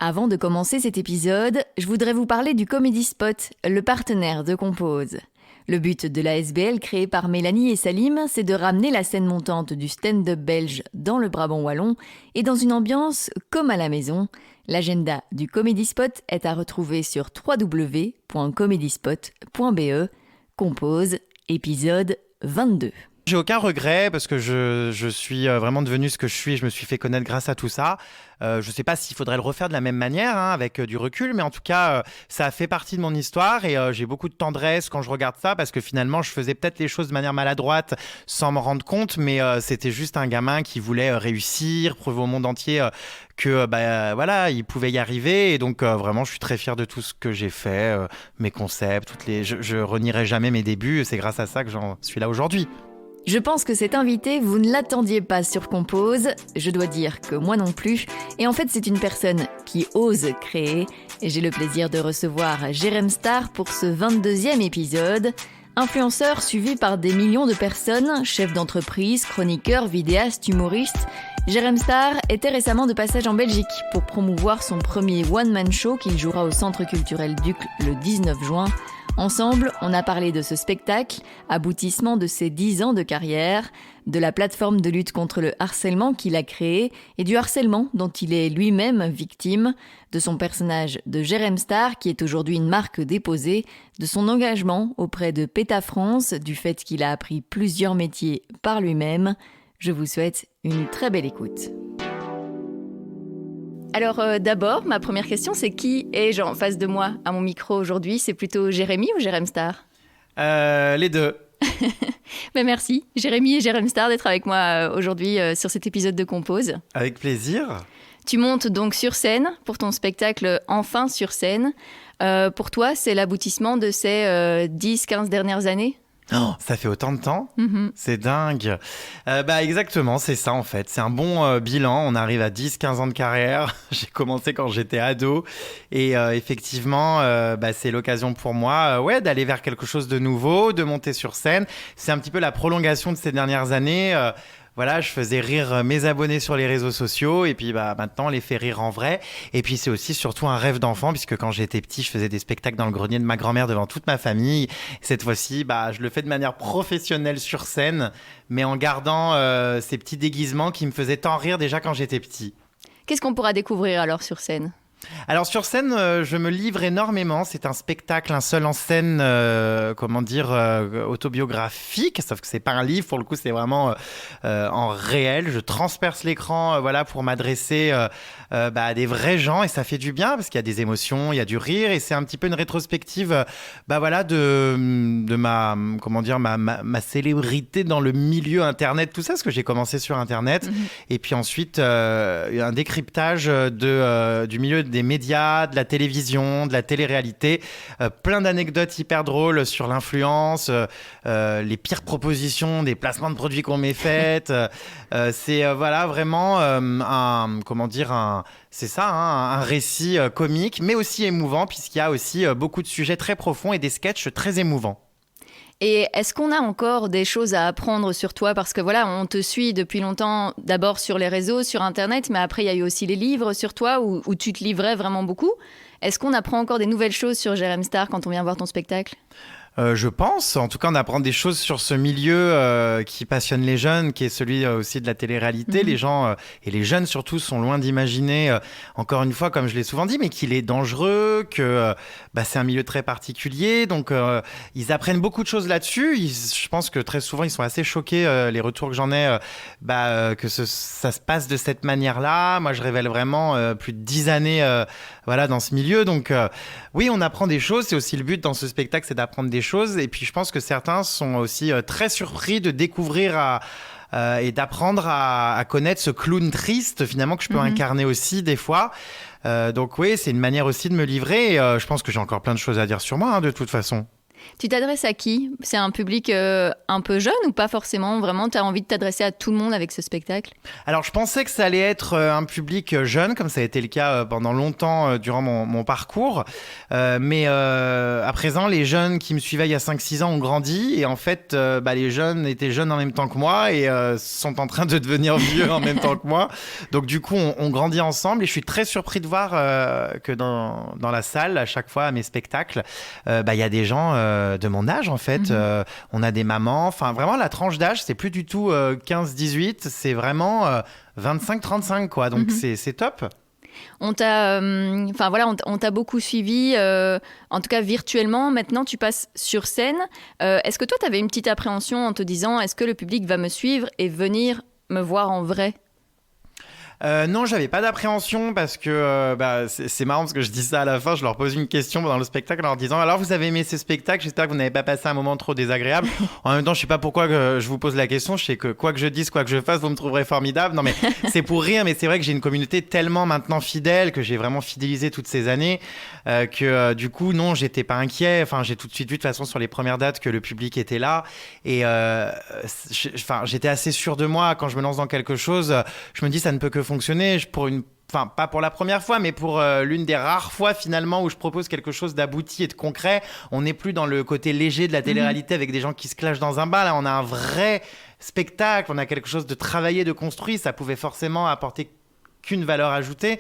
Avant de commencer cet épisode, je voudrais vous parler du Comedy Spot, le partenaire de Compose. Le but de la SBL créée par Mélanie et Salim, c'est de ramener la scène montante du stand-up belge dans le Brabant wallon et dans une ambiance comme à la maison. L'agenda du Comedy Spot est à retrouver sur www.comedyspot.be. Compose, épisode 22. J'ai aucun regret parce que je suis vraiment devenu ce que je suis et je me suis fait connaître grâce à tout ça. Je ne sais pas s'il faudrait le refaire de la même manière, avec du recul, mais en tout cas, ça a fait partie de mon histoire et j'ai beaucoup de tendresse quand je regarde ça parce que finalement, je faisais peut-être les choses de manière maladroite sans m'en rendre compte, mais c'était juste un gamin qui voulait réussir, prouver au monde entier que voilà, il pouvait y arriver et donc vraiment, je suis très fier de tout ce que j'ai fait, mes concepts, je renierai jamais mes débuts et c'est grâce à ça que j'en suis là aujourd'hui. Je pense que cet invité, vous ne l'attendiez pas sur Compose. Je dois dire que moi non plus. Et en fait, c'est une personne qui ose créer. Et j'ai le plaisir de recevoir Jérém Star pour ce 22e épisode. Influenceur suivi par des millions de personnes, chef d'entreprise, chroniqueur, vidéaste, humoriste. Jérém Star était récemment de passage en Belgique pour promouvoir son premier one-man show qu'il jouera au Centre culturel Duc le 19 juin. Ensemble, on a parlé de ce spectacle, aboutissement de ses 10 ans de carrière, de la plateforme de lutte contre le harcèlement qu'il a créée et du harcèlement dont il est lui-même victime, de son personnage de Jérém Star qui est aujourd'hui une marque déposée, de son engagement auprès de PETA France, du fait qu'il a appris plusieurs métiers par lui-même. Je vous souhaite une très belle écoute. Alors d'abord, ma première question, c'est qui est en face de moi à mon micro aujourd'hui ? C'est plutôt Jérémy ou Jérém Star ? Les deux. Ben merci, Jérémy et Jérém Star d'être avec moi aujourd'hui sur cet épisode de Compose. Avec plaisir. Tu montes donc sur scène pour ton spectacle Enfin sur scène. Pour toi, c'est l'aboutissement de ces 10-15 dernières années ? Oh, ça fait autant de temps, C'est dingue. Exactement, c'est ça en fait. C'est un bon bilan. On arrive à 10-15 ans de carrière. J'ai commencé quand j'étais ado. Et effectivement, c'est l'occasion pour moi d'aller vers quelque chose de nouveau, de monter sur scène. C'est un petit peu la prolongation de ces dernières années. Voilà, je faisais rire mes abonnés sur les réseaux sociaux et puis maintenant, on les fait rire en vrai. Et puis, c'est aussi surtout un rêve d'enfant puisque quand j'étais petit, je faisais des spectacles dans le grenier de ma grand-mère devant toute ma famille. Cette fois-ci, je le fais de manière professionnelle sur scène, mais en gardant ces petits déguisements qui me faisaient tant rire déjà quand j'étais petit. Qu'est-ce qu'on pourra découvrir alors sur scène ? Alors sur scène, je me livre énormément. C'est un spectacle, un seul en scène, autobiographique. Sauf que c'est pas un livre, pour le coup, c'est vraiment en réel. Je transperce l'écran, pour m'adresser à des vrais gens et ça fait du bien parce qu'il y a des émotions, il y a du rire et c'est un petit peu une rétrospective, de ma célébrité dans le milieu Internet, tout ça, parce que j'ai commencé sur Internet et puis ensuite un décryptage du milieu des médias, de la télévision, de la télé-réalité, plein d'anecdotes hyper drôles sur l'influence, les pires propositions, des placements de produits qu'on m'ait faites. C'est vraiment un récit comique, mais aussi émouvant, puisqu'il y a aussi beaucoup de sujets très profonds et des sketchs très émouvants. Et est-ce qu'on a encore des choses à apprendre sur toi ? Parce que on te suit depuis longtemps, d'abord sur les réseaux, sur Internet, mais après il y a eu aussi les livres sur toi où tu te livrais vraiment beaucoup. Est-ce qu'on apprend encore des nouvelles choses sur Jérém Star quand on vient voir ton spectacle ? Je pense, en tout cas on apprend des choses sur ce milieu qui passionne les jeunes, qui est celui aussi de la télé-réalité. Les gens, et les jeunes surtout, sont loin d'imaginer, encore une fois, comme je l'ai souvent dit, mais qu'il est dangereux, que c'est un milieu très particulier, donc ils apprennent beaucoup de choses là-dessus. Je pense que très souvent ils sont assez choqués, les retours que j'en ai, que ça se passe de cette manière-là. Moi je révèle vraiment plus de 10 années dans ce milieu, donc oui, on apprend des choses, c'est aussi le but dans ce spectacle, c'est d'apprendre des choses, et puis je pense que certains sont aussi très surpris de découvrir et d'apprendre à connaître ce clown triste finalement que je peux incarner aussi des fois. Donc oui, c'est une manière aussi de me livrer, et je pense que j'ai encore plein de choses à dire sur moi de toute façon. Tu t'adresses à qui? C'est un public un peu jeune ou pas forcément? Vraiment, tu as envie de t'adresser à tout le monde avec ce spectacle? Alors, je pensais que ça allait être un public jeune, comme ça a été le cas pendant longtemps durant mon parcours. Mais à présent, les jeunes qui me suivaient il y a 5-6 ans ont grandi. Et en fait, les jeunes étaient jeunes en même temps que moi et sont en train de devenir vieux en même temps que moi. Donc, du coup, on grandit ensemble. Et je suis très surpris de voir que dans la salle, à chaque fois, à mes spectacles, il y a des gens de mon âge, en fait. On a des mamans. Enfin, vraiment, la tranche d'âge, c'est plus du tout 15-18. C'est vraiment 25-35, quoi. Donc, c'est top. On t'a, on t'a beaucoup suivi, en tout cas virtuellement. Maintenant, tu passes sur scène. Est-ce que toi, tu avais une petite appréhension en te disant, est-ce que le public va me suivre et venir me voir en vrai? Non, j'avais pas d'appréhension parce que c'est marrant parce que je dis ça à la fin, je leur pose une question dans le spectacle en leur disant alors vous avez aimé ce spectacle, j'espère que vous n'avez pas passé un moment trop désagréable. En même temps, je sais pas pourquoi je vous pose la question, je sais que quoi que je dise, quoi que je fasse, vous me trouverez formidable. Non mais c'est pour rire, mais c'est vrai que j'ai une communauté tellement maintenant fidèle que j'ai vraiment fidélisé toutes ces années que du coup non, j'étais pas inquiet. Enfin, j'ai tout de suite vu de toute façon sur les premières dates que le public était là et j'étais assez sûr de moi quand je me lance dans quelque chose. Je me dis ça ne peut que fonctionner pas pour la première fois, mais pour l'une des rares fois finalement où je propose quelque chose d'abouti et de concret. On n'est plus dans le côté léger de la télé-réalité avec des gens qui se clashent dans un bar. Là, on a un vrai spectacle, on a quelque chose de travaillé, de construit. Ça pouvait forcément apporter qu'une valeur ajoutée.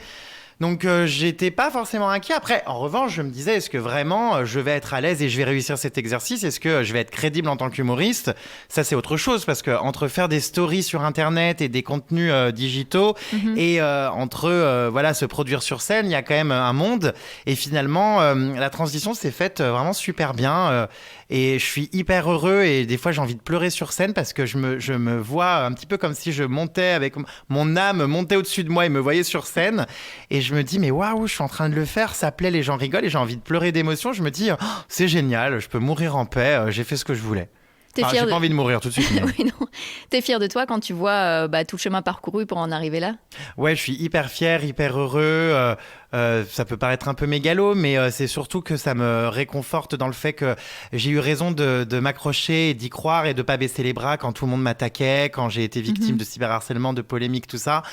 Donc, j'étais pas forcément inquiet. Après, en revanche, je me disais, est-ce que vraiment je vais être à l'aise et je vais réussir cet exercice? Est-ce que je vais être crédible en tant qu'humoriste? Ça, c'est autre chose parce que entre faire des stories sur Internet et des contenus digitaux et entre se produire sur scène, il y a quand même un monde. Et finalement, la transition s'est faite vraiment super bien. Et je suis hyper heureux et des fois j'ai envie de pleurer sur scène parce que je me vois un petit peu comme si je montais avec mon âme montait au-dessus de moi et me voyait sur scène. Et je me dis mais waouh, je suis en train de le faire, ça plaît, les gens rigolent et j'ai envie de pleurer d'émotion. Je me dis c'est génial, je peux mourir en paix, j'ai fait ce que je voulais. J'ai pas envie de mourir tout de suite. Oui, non. T'es fier de toi quand tu vois tout le chemin parcouru pour en arriver là? Ouais, je suis hyper fier, hyper heureux. Ça peut paraître un peu mégalo, mais c'est surtout que ça me réconforte dans le fait que j'ai eu raison de m'accrocher et d'y croire et de pas baisser les bras quand tout le monde m'attaquait, quand j'ai été victime de cyberharcèlement, de polémiques, tout ça.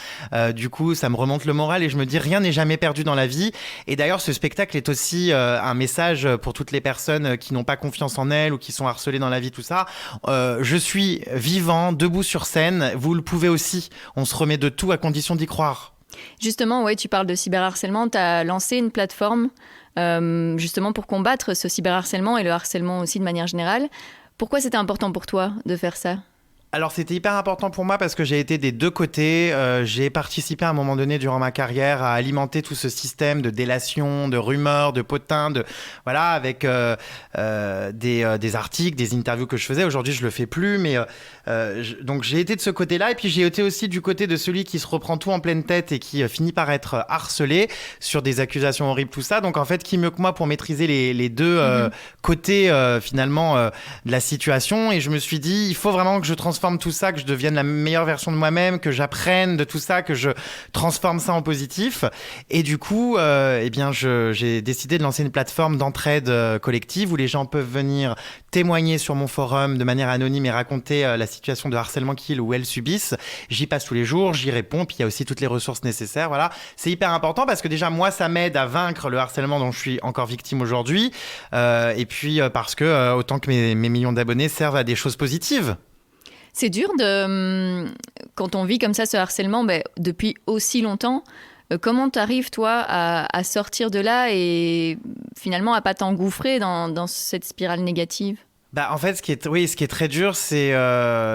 Du coup, ça me remonte le moral et je me dis rien n'est jamais perdu dans la vie. Et d'ailleurs, ce spectacle est aussi un message pour toutes les personnes qui n'ont pas confiance en elles ou qui sont harcelées dans la vie, tout ça. Je suis vivant, debout sur scène. Vous le pouvez aussi. On se remet de tout à condition d'y croire. Justement, ouais, tu parles de cyberharcèlement. Tu as lancé une plateforme justement pour combattre ce cyberharcèlement et le harcèlement aussi de manière générale. Pourquoi c'était important pour toi de faire ça ? Alors, c'était hyper important pour moi parce que j'ai été des deux côtés. J'ai participé à un moment donné durant ma carrière à alimenter tout ce système de délation, de rumeurs, de potins, avec des articles, des interviews que je faisais. Aujourd'hui, je le fais plus, mais donc j'ai été de ce côté-là. Et puis, j'ai été aussi du côté de celui qui se reprend tout en pleine tête et qui finit par être harcelé sur des accusations horribles, tout ça. Donc, en fait, qui mieux que moi pour maîtriser les deux côtés, finalement, de la situation. Et je me suis dit, il faut vraiment que je transforme tout ça, que je devienne la meilleure version de moi-même, que j'apprenne de tout ça, que je transforme ça en positif. Et du coup, j'ai décidé de lancer une plateforme d'entraide collective où les gens peuvent venir témoigner sur mon forum de manière anonyme et raconter la situation de harcèlement qu'ils ou elles subissent. J'y passe tous les jours, j'y réponds, puis il y a aussi toutes les ressources nécessaires. Voilà, c'est hyper important parce que déjà, moi, ça m'aide à vaincre le harcèlement dont je suis encore victime aujourd'hui. Et puis, parce que autant que mes millions d'abonnés servent à des choses positives. C'est dur quand on vit comme ça ce harcèlement depuis aussi longtemps. Comment tu arrives, toi, à sortir de là et finalement à pas t'engouffrer dans cette spirale négative ? En fait, ce qui est très dur, c'est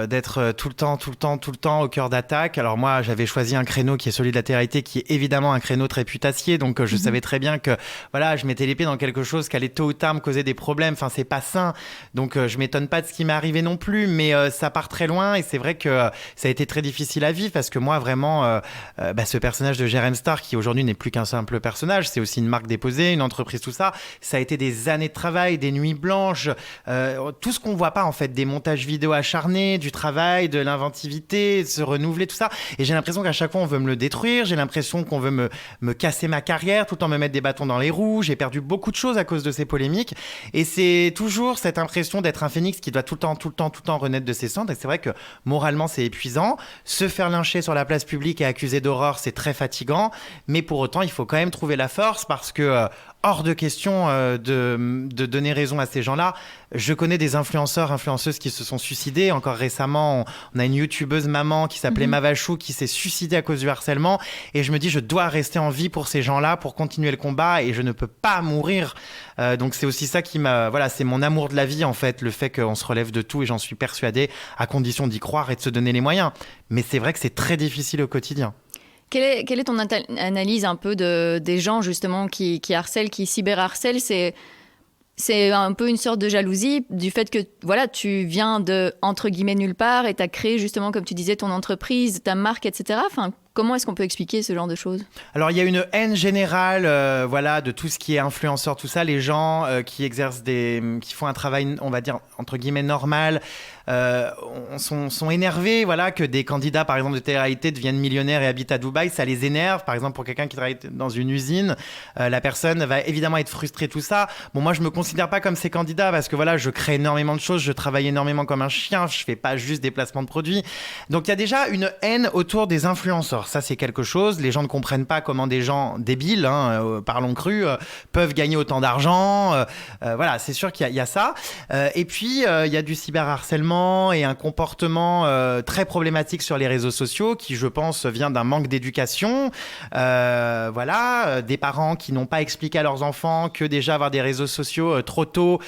d'être tout le temps au cœur d'attaque. Alors moi, j'avais choisi un créneau qui est celui de la télé-réalité, qui est évidemment un créneau très putassier. Donc je savais très bien que je mettais l'épée dans quelque chose qui allait tôt ou tard me causer des problèmes. Enfin, c'est pas sain. Donc je m'étonne pas de ce qui m'est arrivé non plus. Mais ça part très loin et c'est vrai que ça a été très difficile à vivre parce que moi, vraiment, ce personnage de Jérém Star, qui aujourd'hui n'est plus qu'un simple personnage, c'est aussi une marque déposée, une entreprise, tout ça. Ça a été des années de travail, des nuits blanches. tout ce qu'on voit pas en fait, des montages vidéo acharnés, du travail, de l'inventivité, de se renouveler, tout ça. Et j'ai l'impression qu'à chaque fois on veut me le détruire, j'ai l'impression qu'on veut me casser ma carrière, tout le temps me mettre des bâtons dans les roues. J'ai perdu beaucoup de choses à cause de ces polémiques. Et c'est toujours cette impression d'être un phénix qui doit tout le temps renaître de ses cendres. Et c'est vrai que moralement c'est épuisant. Se faire lyncher sur la place publique et accuser d'horreur, c'est très fatigant. Mais pour autant, il faut quand même trouver la force parce que hors de question de donner raison à ces gens-là. Je connais des influenceuses qui se sont suicidés. Encore récemment, on a une youtubeuse maman qui s'appelait Mavachou qui s'est suicidée à cause du harcèlement. Et je me dis, je dois rester en vie pour ces gens-là, pour continuer le combat et je ne peux pas mourir. Donc c'est aussi ça qui m'a... Voilà, c'est mon amour de la vie en fait, le fait qu'on se relève de tout et j'en suis persuadé, à condition d'y croire et de se donner les moyens. Mais c'est vrai que c'est très difficile au quotidien. Quelle est ton analyse un peu des gens justement qui harcèlent, qui cyberharcèlent? C'est un peu une sorte de jalousie du fait que voilà, tu viens de entre guillemets nulle part et tu as créé justement, comme tu disais, ton entreprise, ta marque, etc. Enfin, comment est-ce qu'on peut expliquer ce genre de choses? Alors, il y a une haine générale voilà, de tout ce qui est influenceur, tout ça. Les gens qui font un travail, on va dire, entre guillemets, normal, sont énervés voilà, que des candidats, par exemple, de télé-réalité deviennent millionnaires et habitent à Dubaï. Ça les énerve. Par exemple, pour quelqu'un qui travaille dans une usine, la personne va évidemment être frustrée, tout ça. Bon, moi, je me considère pas comme ces candidats parce que voilà, je crée énormément de choses, je travaille énormément comme un chien, je fais pas juste des placements de produits. Donc, il y a déjà une haine autour des influenceurs. Ça, c'est quelque chose. Les gens ne comprennent pas comment des gens débiles, parlons cru, peuvent gagner autant d'argent. Voilà, c'est sûr qu'il y a ça. Et puis, il y a du cyberharcèlement et un comportement très problématique sur les réseaux sociaux qui, je pense, vient d'un manque d'éducation. Voilà, des parents qui n'ont pas expliqué à leurs enfants que déjà avoir des réseaux sociaux trop tôt,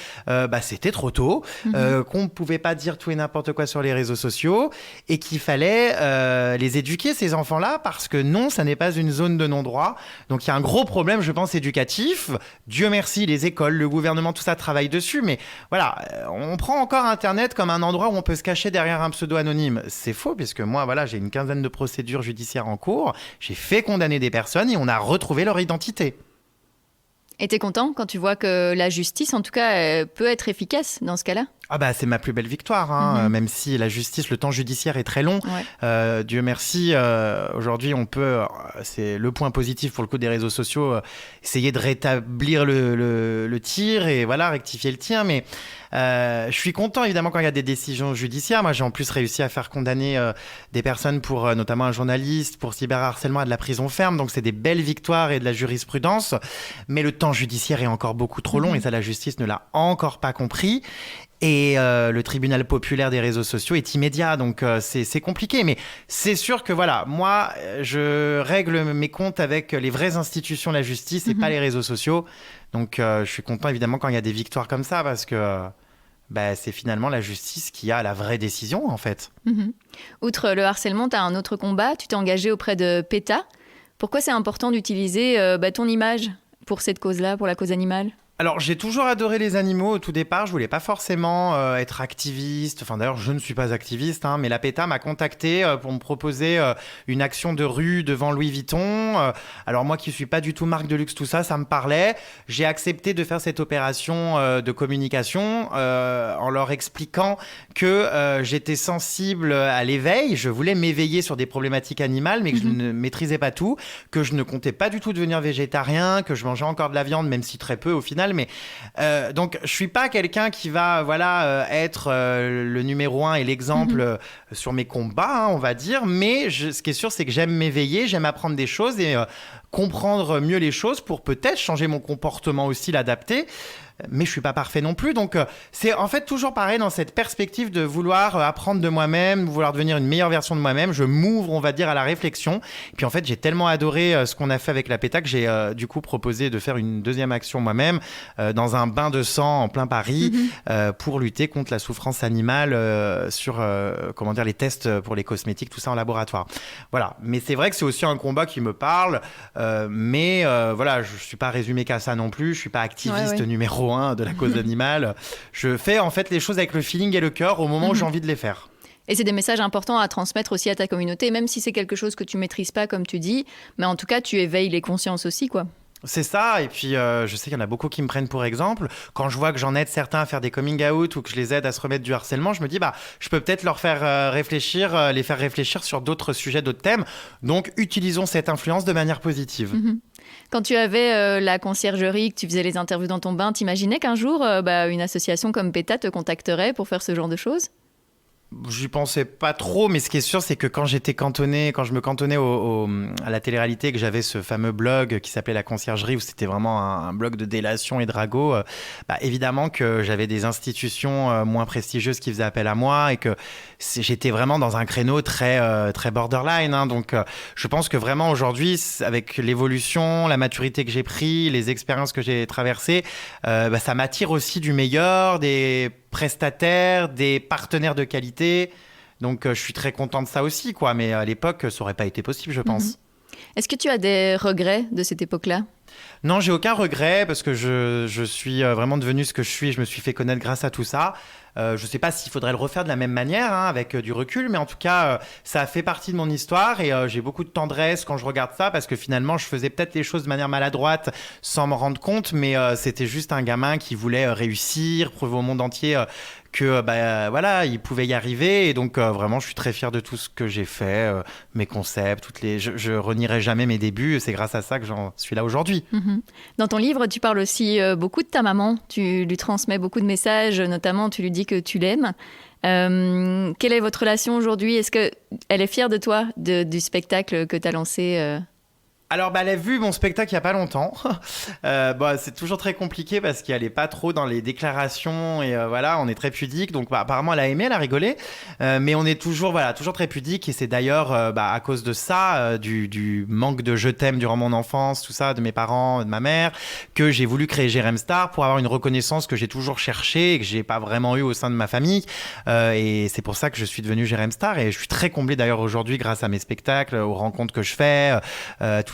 c'était trop tôt, qu'on ne pouvait pas dire tout et n'importe quoi sur les réseaux sociaux et qu'il fallait les éduquer, ces enfants-là, parce que non, ça n'est pas une zone de non-droit. Donc il y a un gros problème, je pense, éducatif. Dieu merci, les écoles, le gouvernement, tout ça travaille dessus. Mais voilà, on prend encore Internet comme un endroit où on peut se cacher derrière un pseudo anonyme. C'est faux, puisque moi, voilà, j'ai une quinzaine de procédures judiciaires en cours. J'ai fait condamner des personnes et on a retrouvé leur identité. Et t'es content quand tu vois que la justice, en tout cas, peut être efficace dans ce cas-là? Ah bah c'est ma plus belle victoire, même si la justice, le temps judiciaire est très long. Ouais. Dieu merci, aujourd'hui on peut, c'est le point positif pour le coup des réseaux sociaux, essayer de rétablir le tir et voilà, rectifier le tir. Mais je suis content évidemment quand il y a des décisions judiciaires. Moi j'ai en plus réussi à faire condamner des personnes pour notamment un journaliste pour cyberharcèlement à de la prison ferme. Donc c'est des belles victoires et de la jurisprudence. Mais le temps judiciaire est encore beaucoup trop long et ça la justice ne l'a encore pas compris. Et le tribunal populaire des réseaux sociaux est immédiat, donc c'est compliqué. Mais c'est sûr que voilà, moi, je règle mes comptes avec les vraies institutions de la justice et pas les réseaux sociaux. Donc je suis content évidemment quand il y a des victoires comme ça parce que c'est finalement la justice qui a la vraie décision en fait. Outre le harcèlement, tu as un autre combat, tu t'es engagé auprès de PETA. Pourquoi c'est important d'utiliser ton image pour cette cause-là, pour la cause animale ? Alors, j'ai toujours adoré les animaux au tout départ. Je voulais pas forcément être activiste. Enfin, d'ailleurs, je ne suis pas activiste, mais la PETA m'a contacté pour me proposer une action de rue devant Louis Vuitton. Alors, moi qui suis pas du tout marque de luxe, tout ça, ça me parlait. J'ai accepté de faire cette opération de communication en leur expliquant que j'étais sensible à l'éveil. Je voulais m'éveiller sur des problématiques animales, mais que je ne maîtrisais pas tout, que je ne comptais pas du tout devenir végétarien, que je mangeais encore de la viande, même si très peu au final. Mais donc je suis pas quelqu'un qui va être le numéro 1 et l'exemple sur mes combats, on va dire, mais ce qui est sûr c'est que j'aime m'éveiller, j'aime apprendre des choses et comprendre mieux les choses pour peut-être changer mon comportement aussi, l'adapter. Mais je suis pas parfait non plus, donc c'est en fait toujours pareil dans cette perspective de vouloir apprendre de moi-même, vouloir devenir une meilleure version de moi-même. Je m'ouvre, on va dire, à la réflexion. Et puis en fait, j'ai tellement adoré ce qu'on a fait avec la PETA que j'ai du coup proposé de faire une deuxième action moi-même dans un bain de sang en plein Paris pour lutter contre la souffrance animale sur les tests pour les cosmétiques, tout ça en laboratoire. Voilà. Mais c'est vrai que c'est aussi un combat qui me parle, mais voilà, je suis pas résumé qu'à ça non plus. Je suis pas activiste numéro 1 de la cause animale. Je fais en fait les choses avec le feeling et le cœur au moment où j'ai envie de les faire. Et c'est des messages importants à transmettre aussi à ta communauté, même si c'est quelque chose que tu maîtrises pas, comme tu dis, mais en tout cas, tu éveilles les consciences aussi, quoi. C'est ça, et puis je sais qu'il y en a beaucoup qui me prennent pour exemple. Quand je vois que j'en aide certains à faire des coming out ou que je les aide à se remettre du harcèlement, je me dis, je peux peut-être leur faire réfléchir, les faire réfléchir sur d'autres sujets, d'autres thèmes. Donc, utilisons cette influence de manière positive. Mhm. Quand tu avais la conciergerie, que tu faisais les interviews dans ton bain, t'imaginais qu'un jour, une association comme PETA te contacterait pour faire ce genre de choses ? J'y pensais pas trop, mais ce qui est sûr, c'est que quand je me cantonnais à la télé-réalité, que j'avais ce fameux blog qui s'appelait La Conciergerie, où c'était vraiment un blog de délation et de ragot, évidemment que j'avais des institutions moins prestigieuses qui faisaient appel à moi et que j'étais vraiment dans un créneau très, très borderline. Hein. Donc, je pense que vraiment aujourd'hui, avec l'évolution, la maturité que j'ai pris, les expériences que j'ai traversées, ça m'attire aussi du meilleur, des prestataires, des partenaires de qualité. Donc, je suis très content de ça aussi, quoi. Mais à l'époque, ça n'aurait pas été possible, je pense. Est-ce que tu as des regrets de cette époque-là ? Non, j'ai aucun regret parce que je suis vraiment devenu ce que je suis. Je me suis fait connaître grâce à tout ça. Je ne sais pas s'il faudrait le refaire de la même manière, hein, avec du recul, mais en tout cas, ça a fait partie de mon histoire et j'ai beaucoup de tendresse quand je regarde ça parce que finalement, je faisais peut-être les choses de manière maladroite sans m'en rendre compte, mais c'était juste un gamin qui voulait réussir, prouver au monde entier que il pouvait y arriver et donc vraiment je suis très fier de tout ce que j'ai fait, mes concepts, je renierai jamais mes débuts, c'est grâce à ça que j'en suis là aujourd'hui. Dans ton livre, tu parles aussi beaucoup de ta maman, tu lui transmets beaucoup de messages, notamment tu lui dis que tu l'aimes. Quelle est votre relation aujourd'hui ? Est-ce qu'elle est fière de toi, du spectacle que tu as lancé Alors, elle a vu mon spectacle il n'y a pas longtemps. C'est toujours très compliqué parce qu'elle n'est pas trop dans les déclarations et on est très pudique. Donc, apparemment, elle a aimé, elle a rigolé. Mais on est toujours très pudique et c'est d'ailleurs à cause de ça, du manque de je t'aime durant mon enfance, tout ça, de mes parents, de ma mère, que j'ai voulu créer Jérém Star pour avoir une reconnaissance que j'ai toujours cherchée et que je n'ai pas vraiment eu au sein de ma famille. Et c'est pour ça que je suis devenu Jérém Star et je suis très comblé d'ailleurs aujourd'hui grâce à mes spectacles, aux rencontres que je fais,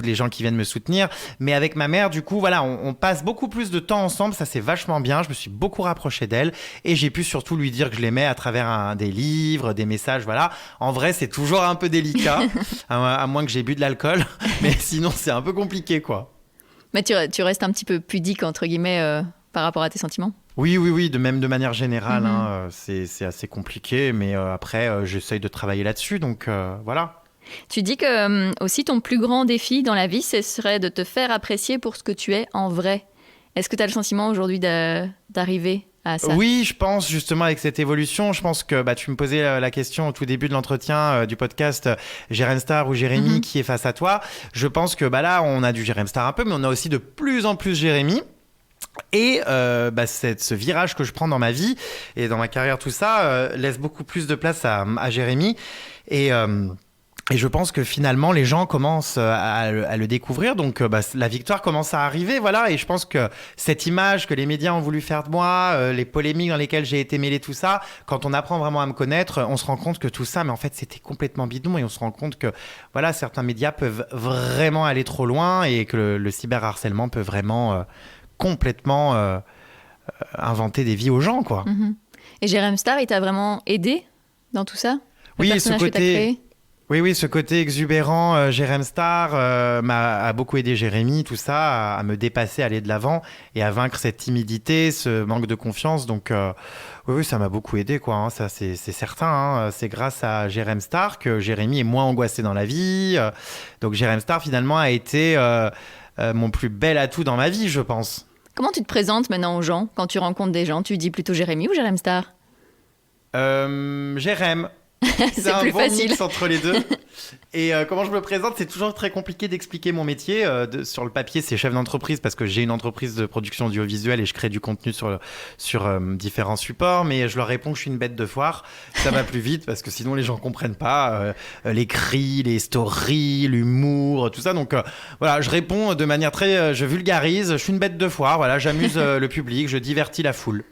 les gens qui viennent me soutenir. Mais avec ma mère, du coup, on passe beaucoup plus de temps ensemble. Ça, c'est vachement bien. Je me suis beaucoup rapproché d'elle et j'ai pu surtout lui dire que je l'aimais à travers des livres, des messages. Voilà. En vrai, c'est toujours un peu délicat, à moins que j'ai bu de l'alcool. Mais sinon, c'est un peu compliqué, quoi. Mais tu restes un petit peu pudique, entre guillemets, par rapport à tes sentiments ? Oui, de manière générale. C'est assez compliqué. Mais après, j'essaye de travailler là-dessus. Donc, voilà. Tu dis que aussi ton plus grand défi dans la vie, ce serait de te faire apprécier pour ce que tu es en vrai. Est-ce que tu as le sentiment aujourd'hui d'arriver à ça ? Oui, je pense justement avec cette évolution, je pense que tu me posais la question au tout début de l'entretien du podcast Jérém Star ou Jérémy qui est face à toi. Je pense que là, on a du Jérém Star un peu, mais on a aussi de plus en plus Jérémy. Et ce virage que je prends dans ma vie et dans ma carrière, tout ça, laisse beaucoup plus de place à Jérémy. Et je pense que finalement, les gens commencent à le découvrir. Donc, la victoire commence à arriver. Voilà. Et je pense que cette image que les médias ont voulu faire de moi, les polémiques dans lesquelles j'ai été mêlé, tout ça, quand on apprend vraiment à me connaître, on se rend compte que tout ça, mais en fait, c'était complètement bidon. Et on se rend compte que certains médias peuvent vraiment aller trop loin et que le cyberharcèlement peut vraiment complètement inventer des vies aux gens, quoi. Et Jérém Star, il t'a vraiment aidé dans tout ça ? Oui, ce côté... Oui, ce côté exubérant, Jérém Star a beaucoup aidé Jérémy, tout ça, à me dépasser, à aller de l'avant et à vaincre cette timidité, ce manque de confiance. Donc, oui, ça m'a beaucoup aidé, quoi. Hein, ça, c'est certain. Hein, c'est grâce à Jérém Star que Jérémy est moins angoissé dans la vie. Donc, Jérém Star, finalement, a été mon plus bel atout dans ma vie, je pense. Comment tu te présentes maintenant aux gens ? Quand tu rencontres des gens, tu dis plutôt Jérémy ou Jérém Star ? Jérém. C'est un bon mix entre les deux. Et comment je me présente, c'est toujours très compliqué d'expliquer mon métier. Sur le papier, c'est chef d'entreprise parce que j'ai une entreprise de production audiovisuelle et je crée du contenu sur différents supports. Mais je leur réponds que je suis une bête de foire. Ça va plus vite parce que sinon les gens comprennent pas les cris, les stories, l'humour, tout ça. Donc je réponds de manière très... je vulgarise. Je suis une bête de foire. Voilà, j'amuse le public, je divertis la foule.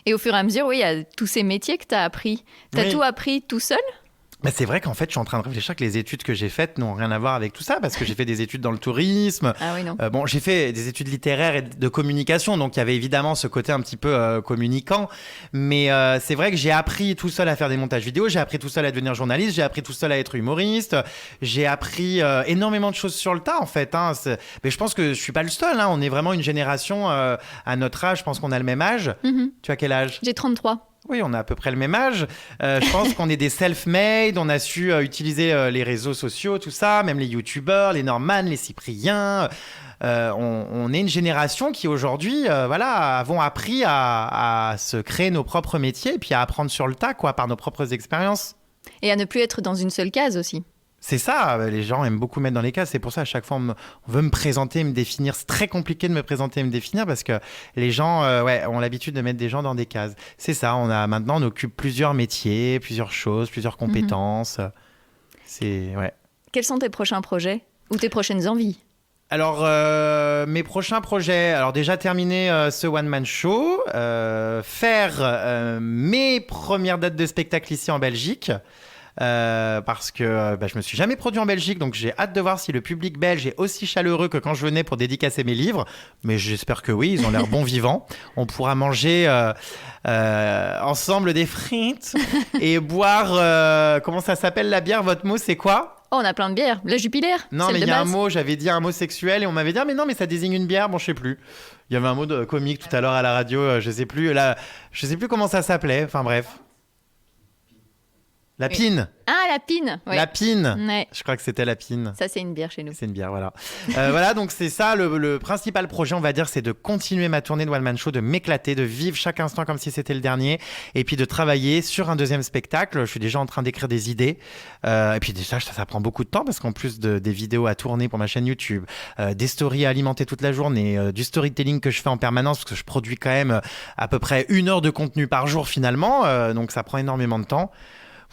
Et au fur et à mesure, il y a tous ces métiers que tu as appris. Tu as tout appris tout seul ? Bah, c'est vrai qu'en fait, je suis en train de réfléchir que les études que j'ai faites n'ont rien à voir avec tout ça, parce que j'ai fait des études dans le tourisme. Ah oui, non. Bon, j'ai fait des études littéraires et de communication, donc il y avait évidemment ce côté un petit peu communicant. Mais c'est vrai que j'ai appris tout seul à faire des montages vidéo, j'ai appris tout seul à devenir journaliste, j'ai appris tout seul à être humoriste, j'ai appris énormément de choses sur le tas, en fait. Hein. Mais je pense que je suis pas le seul. Hein. On est vraiment une génération à notre âge. Je pense qu'on a le même âge. Tu as quel âge? J'ai 33. Oui, on a à peu près le même âge. Je pense qu'on est des self-made, on a su utiliser les réseaux sociaux, tout ça, même les youtubeurs, les Norman, les Cyprien. On est une génération qui aujourd'hui, avons appris à se créer nos propres métiers et puis à apprendre sur le tas, quoi, par nos propres expériences. Et à ne plus être dans une seule case aussi. C'est ça, les gens aiment beaucoup mettre dans les cases. C'est pour ça, à chaque fois, on veut me présenter, me définir. C'est très compliqué de me présenter et me définir parce que les gens ont l'habitude de mettre des gens dans des cases. C'est ça, maintenant, on occupe plusieurs métiers, plusieurs choses, plusieurs compétences. Quels sont tes prochains projets ou tes prochaines envies? Alors, mes prochains projets, alors déjà terminer ce one-man show, faire mes premières dates de spectacle ici en Belgique. Parce que je me suis jamais produit en Belgique, donc j'ai hâte de voir si le public belge est aussi chaleureux que quand je venais pour dédicacer mes livres, mais j'espère que oui, ils ont l'air bons vivants. On pourra manger ensemble des frites et boire, comment ça s'appelle la bière? Votre mot c'est quoi? Oh, on a plein de bières. La Jupiler. Non, mais il y a un mot, j'avais dit un mot sexuel et on m'avait dit, ah, mais non, mais ça désigne une bière, bon, je sais plus. Il y avait un mot de comique tout à l'heure à la radio, je sais plus comment ça s'appelait, enfin bref. La pine. Ah, la pine. Ouais. La pine. Ouais. Je crois que c'était la pine. Ça, c'est une bière chez nous. C'est une bière, voilà. Voilà, donc c'est ça, le principal projet, on va dire, c'est de continuer ma tournée de One Man Show, de m'éclater, de vivre chaque instant comme si c'était le dernier, et puis de travailler sur un deuxième spectacle. Je suis déjà en train d'écrire des idées. Et puis déjà, ça prend beaucoup de temps, parce qu'en plus des vidéos à tourner pour ma chaîne YouTube, des stories à alimenter toute la journée, du storytelling que je fais en permanence, parce que je produis quand même à peu près 1 heure de contenu par jour finalement, donc ça prend énormément de temps.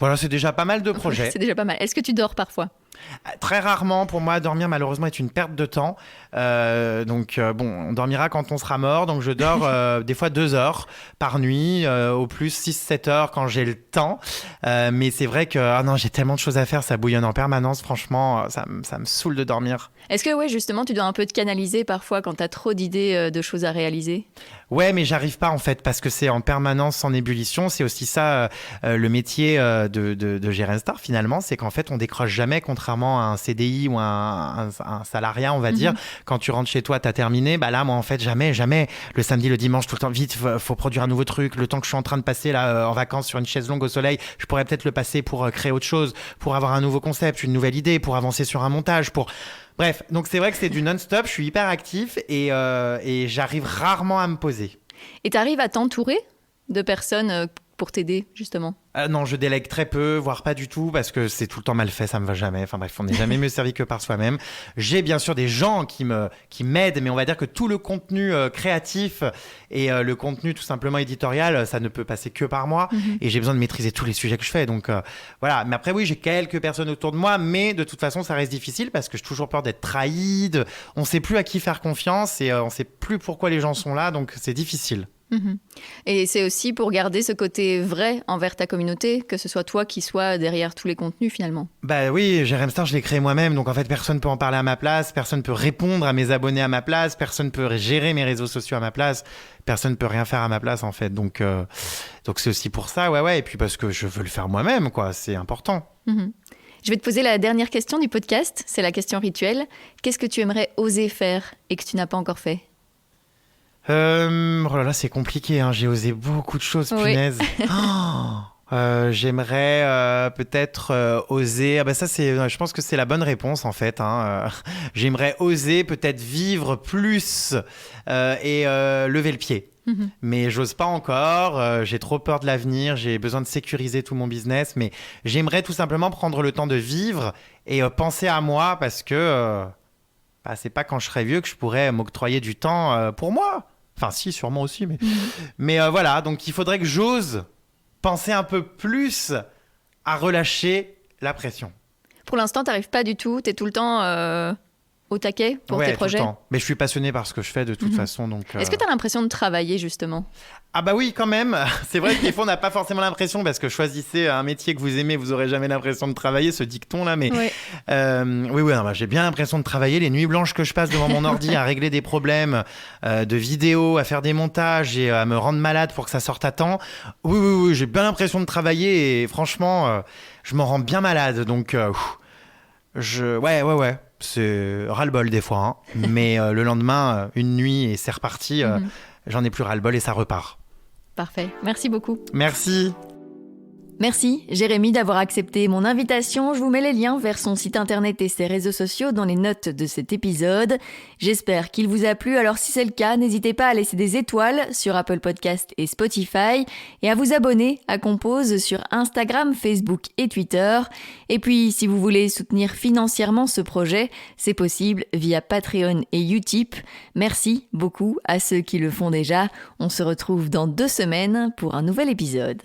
Voilà, c'est déjà pas mal de projets. C'est déjà pas mal. Est-ce que tu dors parfois? Très rarement. Pour moi, dormir, malheureusement, est une perte de temps. On dormira quand on sera mort. Donc, je dors des fois 2 heures par nuit, au plus 6-7 heures quand j'ai le temps. Mais c'est vrai que j'ai tellement de choses à faire, ça bouillonne en permanence. Franchement, ça me saoule de dormir. Est-ce que, justement, tu dois un peu te canaliser parfois quand tu as trop d'idées de choses à réaliser? Ouais, mais j'arrive pas en fait, parce que c'est en permanence en ébullition. C'est aussi ça, le métier de Jérém Star finalement, c'est qu'en fait on décroche jamais, contrairement à un CDI ou un salariat, on va dire. Quand tu rentres chez toi, t'as terminé. Bah là, moi en fait jamais. Le samedi, le dimanche, tout le temps, vite, faut produire un nouveau truc. Le temps que je suis en train de passer là en vacances sur une chaise longue au soleil, je pourrais peut-être le passer pour créer autre chose, pour avoir un nouveau concept, une nouvelle idée, pour avancer sur un montage, Bref, donc c'est vrai que c'est du non-stop, je suis hyper actif et j'arrive rarement à me poser. Et tu arrives à t'entourer de personnes pour t'aider, justement? Non, je délègue très peu, voire pas du tout, parce que c'est tout le temps mal fait, ça me va jamais. Enfin bref, on n'est jamais mieux servi que par soi-même. J'ai bien sûr des gens qui m'aident, mais on va dire que tout le contenu créatif et le contenu tout simplement éditorial, ça ne peut passer que par moi. Et j'ai besoin de maîtriser tous les sujets que je fais. Donc voilà. Mais après, oui, j'ai quelques personnes autour de moi, mais de toute façon, ça reste difficile parce que j'ai toujours peur d'être trahi. On ne sait plus à qui faire confiance et on ne sait plus pourquoi les gens sont là. Donc c'est difficile. Et c'est aussi pour garder ce côté vrai envers ta communauté, que ce soit toi qui sois derrière tous les contenus finalement. Bah oui, Jérém Star, je l'ai créé moi-même, donc en fait personne peut en parler à ma place, personne peut répondre à mes abonnés à ma place, personne peut gérer mes réseaux sociaux à ma place, personne peut rien faire à ma place en fait. Donc c'est aussi pour ça, ouais, et puis parce que je veux le faire moi-même, quoi, c'est important. Je vais te poser la dernière question du podcast, c'est la question rituelle. Qu'est-ce que tu aimerais oser faire et que tu n'as pas encore fait? Oh là là, c'est compliqué, hein. J'ai osé beaucoup de choses, punaise. J'aimerais peut-être oser. Ça, je pense que c'est la bonne réponse en fait. J'aimerais oser peut-être vivre plus et lever le pied. Mais j'ose pas encore. J'ai trop peur de l'avenir. J'ai besoin de sécuriser tout mon business. Mais j'aimerais tout simplement prendre le temps de vivre et penser à moi parce que c'est pas quand je serai vieux que je pourrais m'octroyer du temps pour moi. Enfin, si, sûrement aussi, mais voilà. Donc, il faudrait que j'ose penser un peu plus à relâcher la pression. Pour l'instant, t'arrives pas du tout. T'es tout le temps au taquet pour tes Ouais, tout le projets? temps. Mais je suis passionné par ce que je fais de toute façon. Donc, Est-ce que tu as l'impression de travailler justement? Ah bah oui, quand même. C'est vrai que des fois, on n'a pas forcément l'impression, parce que choisissez un métier que vous aimez, vous aurez jamais l'impression de travailler, ce dicton-là. Mais Ouais. oui, non, bah, j'ai bien l'impression de travailler. Les nuits blanches que je passe devant mon ordi à régler des problèmes de vidéos, à faire des montages et à me rendre malade pour que ça sorte à temps. Oui, j'ai bien l'impression de travailler et franchement, je m'en rends bien malade. Donc, ouais. C'est ras-le-bol des fois. Hein. Mais le lendemain, une nuit et c'est reparti. J'en ai plus ras-le-bol et ça repart. Parfait. Merci beaucoup. Merci. Merci Jérémy d'avoir accepté mon invitation. Je vous mets les liens vers son site internet et ses réseaux sociaux dans les notes de cet épisode. J'espère qu'il vous a plu. Alors si c'est le cas, n'hésitez pas à laisser des étoiles sur Apple Podcast et Spotify et à vous abonner à Compose sur Instagram, Facebook et Twitter. Et puis si vous voulez soutenir financièrement ce projet, c'est possible via Patreon et Utip. Merci beaucoup à ceux qui le font déjà. On se retrouve dans 2 semaines pour un nouvel épisode.